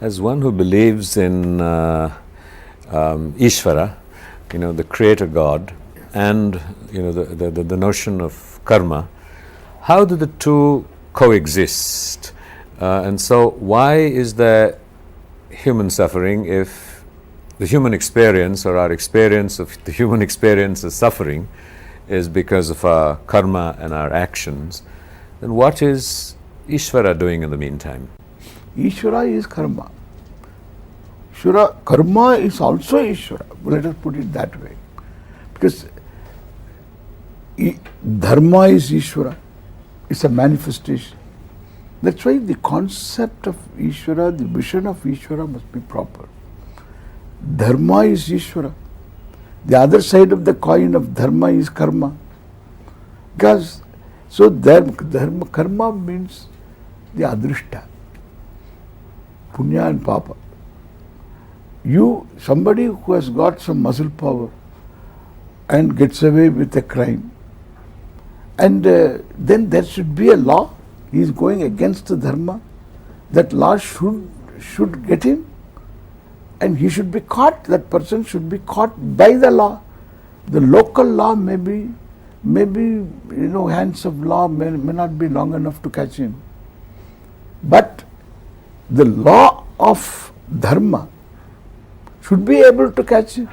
As one who believes in Ishvara, the Creator God, and the notion of karma, how do the two coexist? And so, why is there human suffering if the human experience, or our experience of the human experience as suffering, is because of our karma and our actions? Then what is Ishvara doing in the meantime? Ishvara is karma. Karma is also Ishvara. Let us put it that way. Because dharma is Ishvara. It's a manifestation. That's why the concept of Ishvara, the vision of Ishvara must be proper. Dharma is Ishvara. The other side of the coin of dharma is karma. Because, so karma means the adrishta, punya and papa. Somebody who has got some muscle power and gets away with a crime, and then there should be a law. He is going against the dharma. That law should get him, and he should be caught. That person should be caught by the law. The local law maybe hands of law may not be long enough to catch him. But the law of dharma should be able to catch him,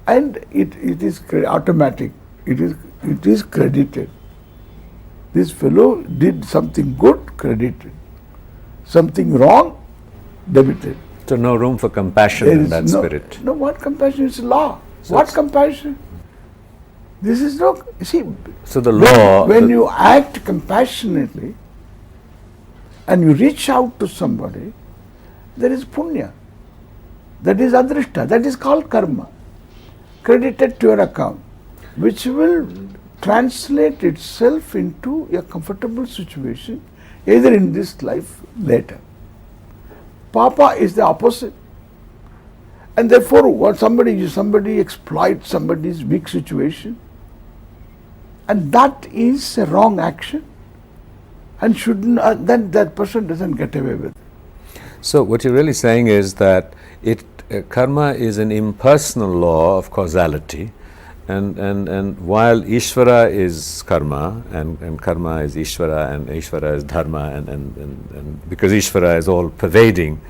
and it is automatic. It is credited. This fellow did something good, credited. Something wrong, debited. So no room for compassion in that spirit. No, what compassion? It's law. So what compassion? This is no, see. So the law. When you act compassionately and you reach out to somebody, there is punya. That is adrishta. That is called karma, credited to your account, which will translate itself into a comfortable situation, either in this life, later. Papa is the opposite. And therefore, what somebody exploits somebody's weak situation, and that is a wrong action, and then that person doesn't get away with it. So what you're really saying is that karma is an impersonal law of causality, and while Ishvara is karma, and karma is Ishvara, and Ishvara is dharma, and because Ishvara is all pervading,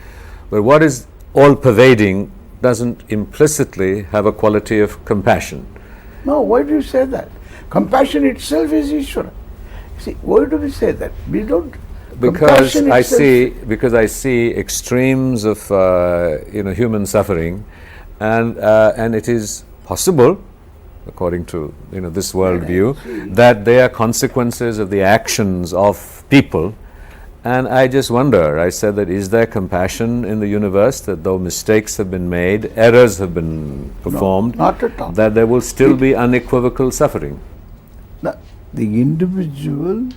but what is all pervading doesn't implicitly have a quality of compassion. No, why do you say that? Compassion itself is Ishvara. See, why do we say that? We don't. Because I see extremes of human suffering, and it is possible, according to this worldview, that they are consequences of the actions of people. And I just wonder, I said that is there compassion in the universe, that though mistakes have been made, errors have been performed, no, not at all, that there will still be unequivocal suffering? The individual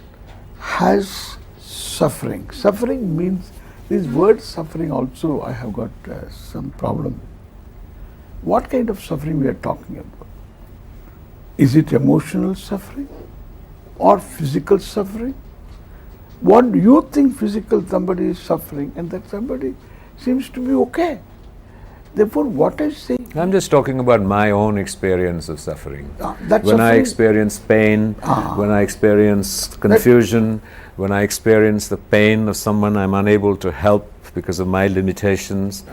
has suffering. Suffering means, this word suffering also I have got some problem. What kind of suffering we are talking about? Is it emotional suffering or physical suffering? What do you think physical somebody is suffering, and that somebody seems to be okay? Therefore, what I say, I'm just talking about my own experience of suffering. When I experience pain, when I experience confusion, when I experience the pain of someone I'm unable to help because of my limitations,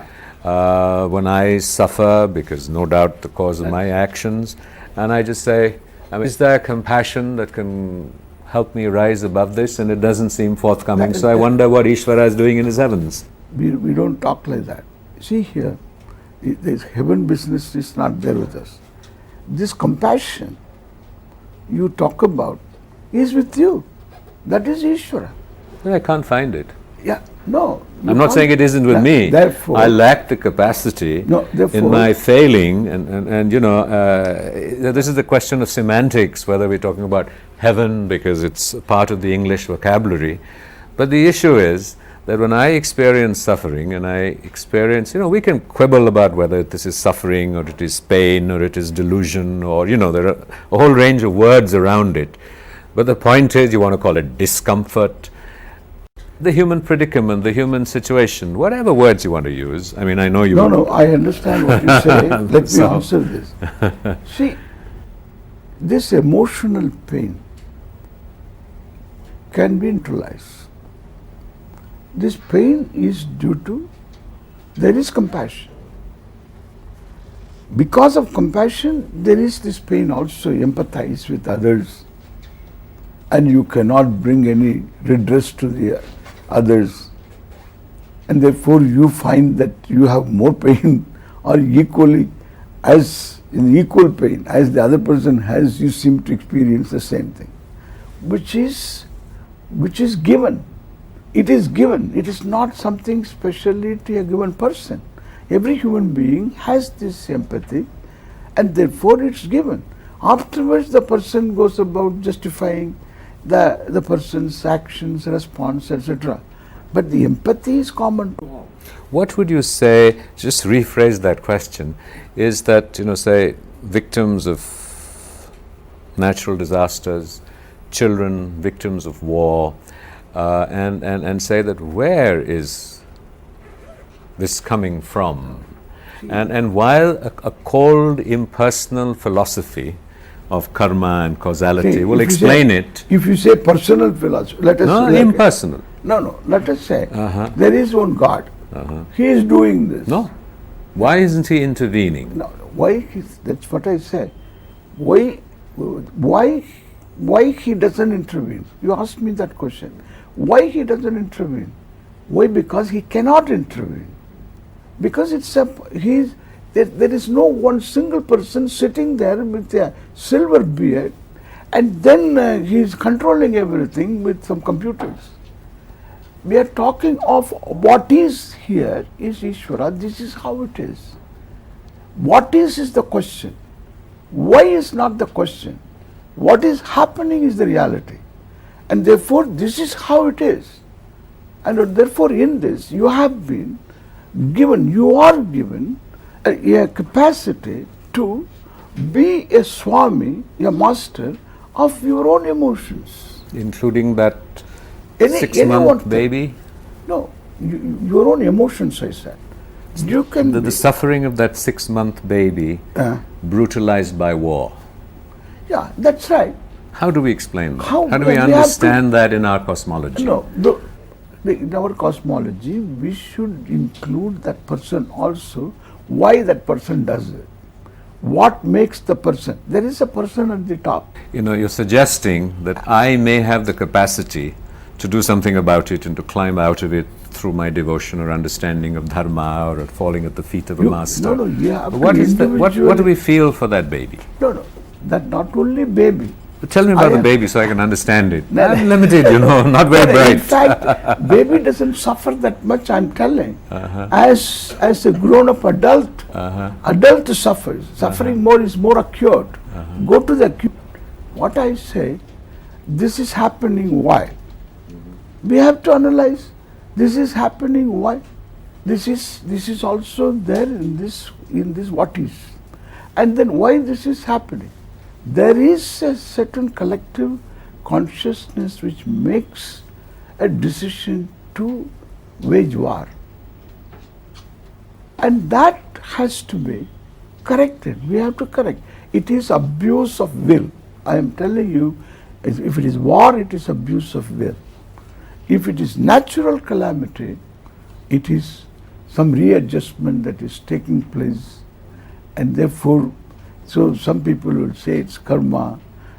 when I suffer because no doubt the cause of my actions, and I just say, is there compassion that can help me rise above this? And it doesn't seem forthcoming. So I wonder what Ishvara is doing in his heavens. We don't talk like that. See here, this heaven business is not there with us. This compassion you talk about is with you. That is Ishvara. But I can't find it. Yeah, no. I'm not saying it isn't with me. Therefore, I lack the capacity in my failing, and this is the question of semantics, whether we're talking about heaven because it's part of the English vocabulary. But the issue is that when I experience suffering, and I experience, we can quibble about whether this is suffering or it is pain or it is delusion, or there are a whole range of words around it. But the point is, you want to call it discomfort. the human predicament, the human situation, whatever words you want to use. I mean, I know you... No, I understand what you say. Let me answer this. See, this emotional pain can be neutralized. This pain is due to, there is compassion. Because of compassion, there is this pain also, empathize with others, and you cannot bring any redress to the others, and therefore you find that you have more pain or equally as in equal pain as the other person has, you seem to experience the same thing, which is given. It is given. It is not something specially to a given person. Every human being has this empathy, and therefore it's given. Afterwards, the person goes about justifying the person's actions, response, etc. But the empathy is common to all. What would you say, just rephrase that question, is that, say, victims of natural disasters, children, victims of war, and say that where is this coming from? And while a cold, impersonal philosophy of karma and causality will explain it. If you say personal philosophy, let us say... impersonal. No, let us say there is one God. He is doing this. No. Why isn't he intervening? No, why? That's what I said. Why he doesn't intervene? You asked me that question. Why he doesn't intervene? Why? Because he cannot intervene. Because there is no one single person sitting there with a silver beard, and then he is controlling everything with some computers. We are talking of what is here is Ishvara. This is how it is. What is the question. Why is not the question. What is happening is the reality. And therefore, this is how it is. And therefore, in this, you have been given, you are given a capacity to be a Swami, a master of your own emotions. Including that 6-month baby? No, your own emotions, I said. You can the suffering of that 6-month baby brutalized by war. Yeah, that's right. How do we explain that? How do we understand that in our cosmology? No, in our cosmology, we should include that person also, why that person does it. What makes the person? There is a person at the top. You're suggesting that I may have the capacity to do something about it and to climb out of it through my devotion or understanding of dharma or falling at the feet of a master. No, you have what do we feel for that baby? No, that not only baby. But tell me about the baby so I can understand it. I'm limited, not very bright. In fact, baby doesn't suffer that much, I'm telling. As a grown-up adult, adult suffers. Suffering more is more acute. Go to the acute. What I say, this is happening why? We have to analyze. This is happening why? This is also there in this what is. And then why this is happening? There is a certain collective consciousness which makes a decision to wage war. And that has to be corrected. We have to correct. It is abuse of will. I am telling you, if it is war, it is abuse of will. If it is natural calamity, it is some readjustment that is taking place, and therefore, so some people will say it's karma,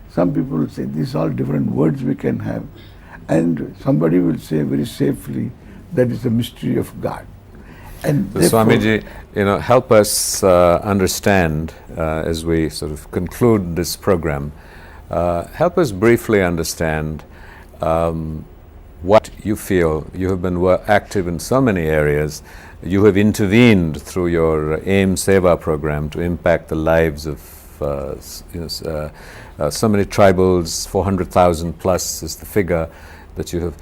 some people will say these are all different words we can have, and somebody will say very safely that is the mystery of God. And so Swamiji, help us understand as we sort of conclude this program. Help us briefly understand what you feel. You have been active in so many areas. You have intervened through your AIM Seva program to impact the lives of so many tribals. 400,000 plus is the figure that you have.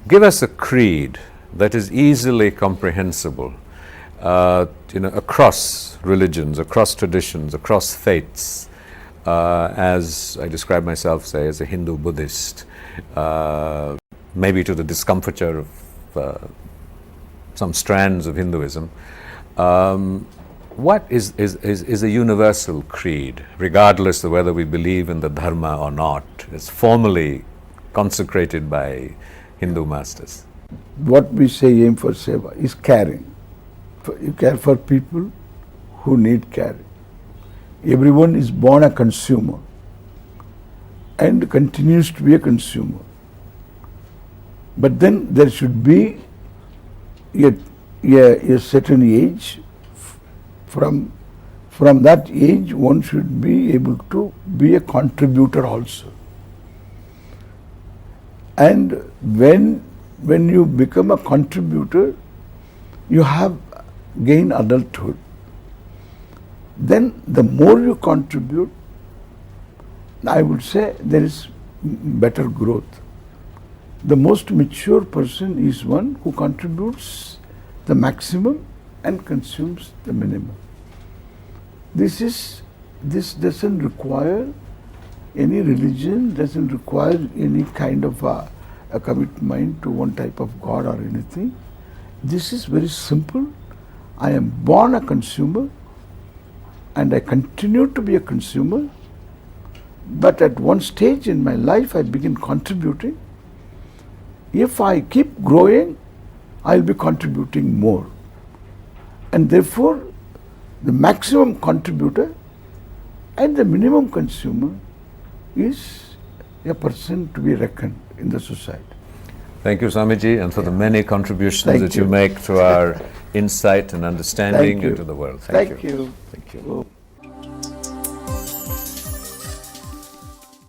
Give us a creed that is easily comprehensible, across religions, across traditions, across faiths. As I describe myself, say, as a Hindu Buddhist, maybe to the discomfiture of some strands of Hinduism. What is a universal creed, regardless of whether we believe in the dharma or not? It's formally consecrated by Hindu masters. What we say aim for seva is caring. You care for people who need caring. Everyone is born a consumer and continues to be a consumer. But then there should be a certain age. From that age, one should be able to be a contributor also. And when you become a contributor, you have gained adulthood. Then the more you contribute, I would say there is better growth. The most mature person is one who contributes the maximum and consumes the minimum. This doesn't require any religion, doesn't require any kind of a commitment to one type of God or anything. This is very simple. I am born a consumer and I continue to be a consumer, but at one stage in my life I begin contributing. If I keep growing, I'll be contributing more. And therefore, the maximum contributor and the minimum consumer is a person to be reckoned in the society. Thank you, Swamiji, and for the many contributions that you make to our insight and understanding into the world. Thank you. Thank you.